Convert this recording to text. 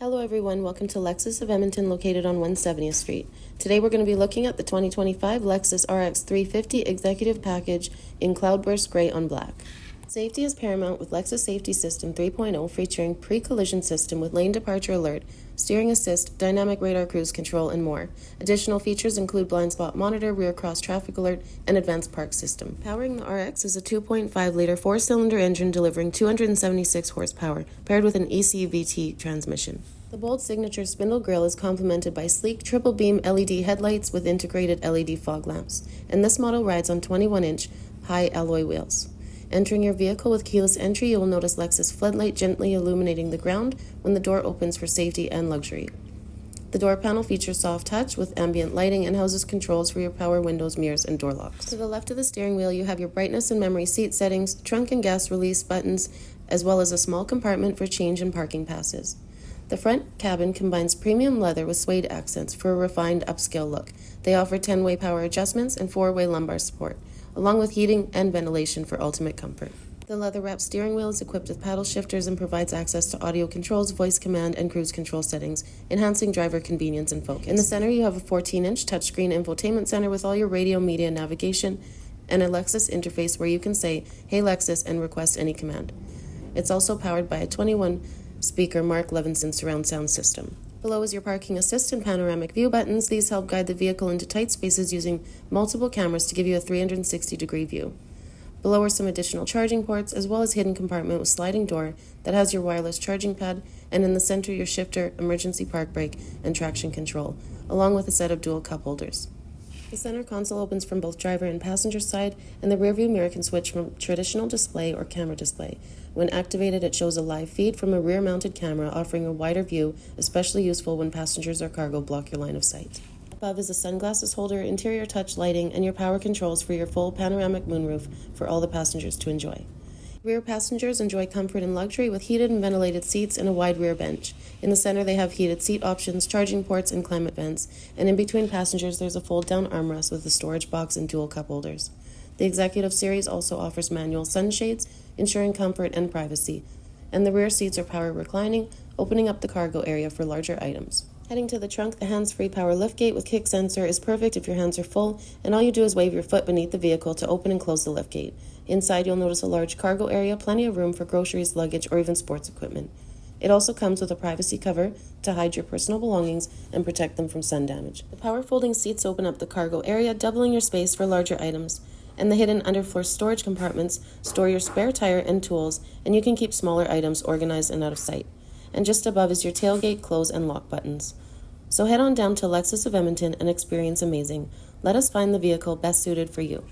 Hello everyone, welcome to Lexus of Edmonton located on 170th Street. Today we're going to be looking at the 2025 Lexus RX 350 Executive Package in Cloudburst Grey on black. Safety is paramount with Lexus Safety System 3.0 featuring pre-collision system with lane departure alert, steering assist, dynamic radar cruise control, and more. Additional features include blind spot monitor, rear cross traffic alert, and advanced park system. Powering the RX is a 2.5-liter four-cylinder engine delivering 276 horsepower, paired with an ECVT transmission. The bold signature spindle grille is complemented by sleek triple-beam LED headlights with integrated LED fog lamps, and this model rides on 21-inch high alloy wheels. Entering your vehicle with keyless entry, you will notice Lexus floodlight gently illuminating the ground when the door opens for safety and luxury. The door panel features soft touch with ambient lighting and houses controls for your power windows, mirrors, and door locks. To the left of the steering wheel, you have your brightness and memory seat settings, trunk and gas release buttons, as well as a small compartment for change and parking passes. The front cabin combines premium leather with suede accents for a refined upscale look. They offer 10-way power adjustments and 4-way lumbar support, along with heating and ventilation for ultimate comfort. The leather-wrapped steering wheel is equipped with paddle shifters and provides access to audio controls, voice command, and cruise control settings, enhancing driver convenience and focus. In the center, you have a 14-inch touchscreen infotainment center with all your radio, media, navigation, and a LEXUS interface where you can say, "Hey Lexus," and request any command. It's also powered by a 21-speaker Mark Levinson surround sound system. Below is your parking assist and panoramic view buttons. These help guide the vehicle into tight spaces using multiple cameras to give you a 360-degree view. Below are some additional charging ports, as well as hidden compartment with sliding door that has your wireless charging pad, and in the center your shifter, emergency park brake, and traction control, along with a set of dual cup holders. The center console opens from both driver and passenger side, and the rearview mirror can switch from traditional display or camera display. When activated, it shows a live feed from a rear-mounted camera, offering a wider view, especially useful when passengers or cargo block your line of sight. Above is a sunglasses holder, interior touch lighting, and your power controls for your full panoramic moonroof for all the passengers to enjoy. Rear passengers enjoy comfort and luxury with heated and ventilated seats and a wide rear bench. In the center, they have heated seat options, charging ports, and climate vents. And in between passengers, there's a fold-down armrest with a storage box and dual cup holders. The Executive Series also offers manual sunshades, ensuring comfort and privacy. And the rear seats are power reclining, opening up the cargo area for larger items. Heading to the trunk, the hands-free power liftgate with kick sensor is perfect if your hands are full, and all you do is wave your foot beneath the vehicle to open and close the liftgate. Inside, you'll notice a large cargo area, plenty of room for groceries, luggage, or even sports equipment. It also comes with a privacy cover to hide your personal belongings and protect them from sun damage. The power folding seats open up the cargo area, doubling your space for larger items. And the hidden underfloor storage compartments store your spare tire and tools, and you can keep smaller items organized and out of sight. And just above is your tailgate, close, and lock buttons. So head on down to Lexus of Edmonton and experience amazing. Let us find the vehicle best suited for you.